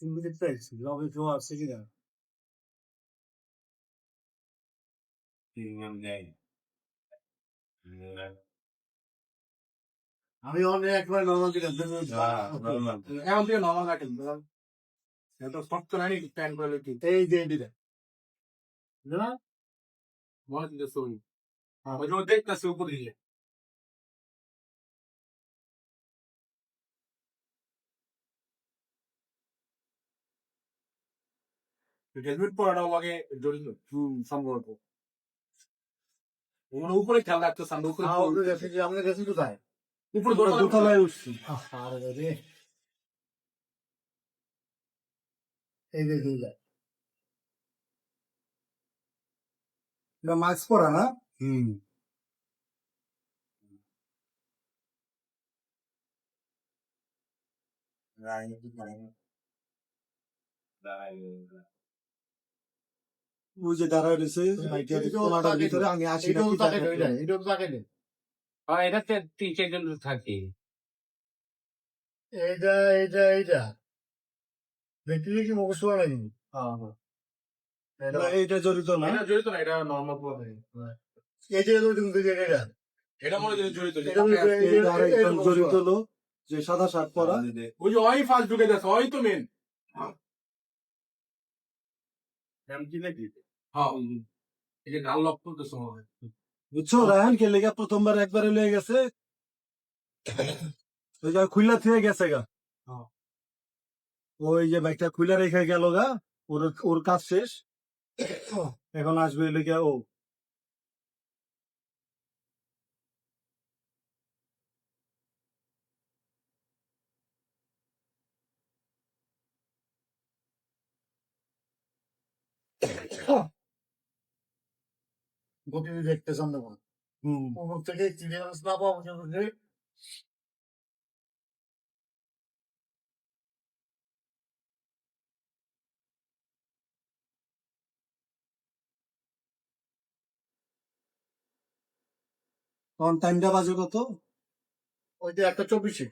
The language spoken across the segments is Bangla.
তুমি দেখতে পাচ্ছি লগে কেউ আছে কিনা আমি অনেক একবার নর্মাল দিলাম এমন থেকে নর্মাল কাটেন এটা শক্ত নাই প্যান করে কি এই যে দিলে না মনে দিতে সরি ওই জন্য দেখতেছি উপর দিকে হেলমেট পরাটাও লাগে জড়িত সম্ভবত ওগুলো উপরে খেয়াল রাখতে সামনে উপরে আমরা গেছি কোথায় উপরে দোতলায় উঠছি রে এই যে এটা মাস্ক পরা না ওই যে দাঁড়ায় রয়েছে ভিতরে আমি আসি এটাতে 3-4 জন থাকে এইটা ব্যক্তি কি মুখস্থ করা নাকি এইটা জড়িত না এটা জড়িত না এটা নর্মাল পড়ে এই যে এটা এটা মনে হয় জড়িত জড়িত হলো যে সাদা শার্ট পরা ওই যে ওই ফার্স্ট ঢুকে যাচ্ছে ওই তো মেন কি নাকি হ্যাঁ এই যে গাল লক করতে সময় বুঝছো রায়হান কে লেগে প্রথমবার একবারে লয়ে গেছে ওই যে খুলনা থেকে গেছে গা ওই যে বাইকটা খুলে রেখে গেল গা ওর কাজ শেষ এখন আসবে লেগে ও গতি দেখতে সামনে ওপর থেকে ক্লিয়ারেন্স না পাওয়া পর্যন্ত তখন টাইমটা বাজে কত ওই যে 1:24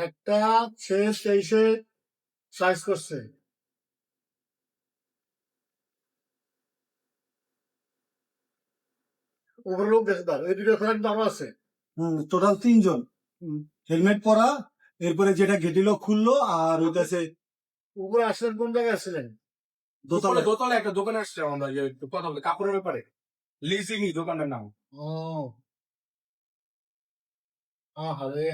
একটা 6:23 সাইজ করছে ওপরে লোক গেছে তার এই দুটো ফ্রেন্ড আরো আছে টোটাল 3 জন হেলমেট পরা এরপরে যেটা গেটিল খুললো আর ওইটাছে উপরে আসলেন কোন জায়গায় আসছিলেন দোতলা একটা দোকানে আসছে আমরা যে কথা বলে কাপড়ের ব্যাপারে লিজিং দোকানের নাম ও আরে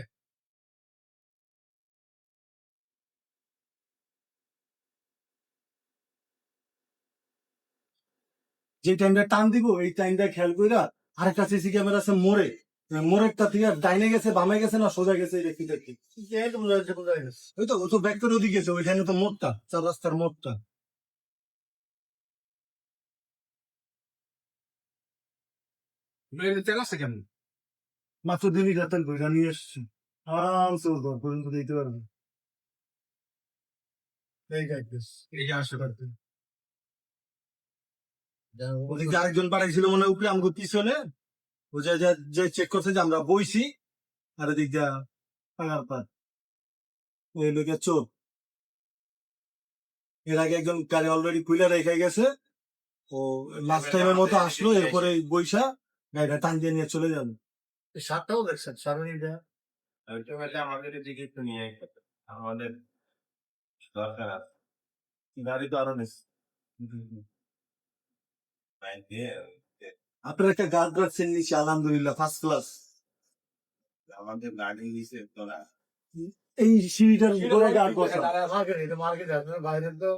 যে টাইমটা টান দিব এই টাইমটা খেয়াল কইরা আরেকটা সিসি ক্যামেরা আছে মোড়েরটা থেকে ডাইনে গেছে বামে গেছে না সোজা গেছে দেখি ওই তো ও তো ব্যাক করে ওদিকে গেছে ওইখানে তো মোড়টা 4 রাস্তার মোড়টা তেল আছে কেমন মাত্র দিনই রাতের ঘুরা নিয়ে এসছে আরামসে ওর পর্যন্ত দিতে পারবে এই গাইতেস এই যে আসতে পারতে ওদিকে আরেকজন পাঠাইছিল মনে হয় উপরে আমাকে পিছনে ও যে চেক করছে যে আমরা বইছি আর এদিক দিয়া পাঙার পার ওই লোকে চোর এর আগে একজন গাড়ি অলরেডি খুলে রেখে গেছে ও লাস্ট টাইমের মতো আসলো এরপরে বইসা গাড়িটা টান দিয়ে নিয়ে চলে যাবে সারটাও দেখছেন সারণীটা আমাদের দিকে একটু নিয়ে আমাদের দরকার আছে গাড়ি তো আরো নিস আপনার একটা গার্ড রাখছেন নিচে আলহামদুলিল্লাহ ফার্স্ট ক্লাস আমাদের গাড়ি দিছে তোরা এই সিঁড়িটার উপরে গার্ড বসা মার্কেট আপনার বাইরে তো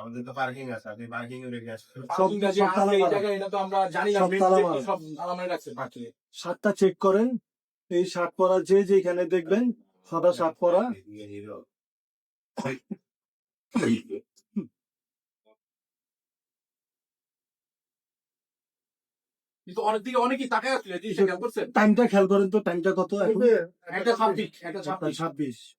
আমাদের তো পার্কিং আছে আপনি পার্কিং এ রেখে আসবেন এটা তো আমরা জানি না সব আলামাই রাখছে পার্কিং 7টা চেক করেন এই শার্ট পরা যে যেখানে দেখবেন সাদা শার্ট পরা কিন্তু অনেক দিকে অনেকেই তাকায় আসলে খেয়াল করছেন টাইমটা খেয়াল করেন তো টাইমটা কত এখন একটা 26 26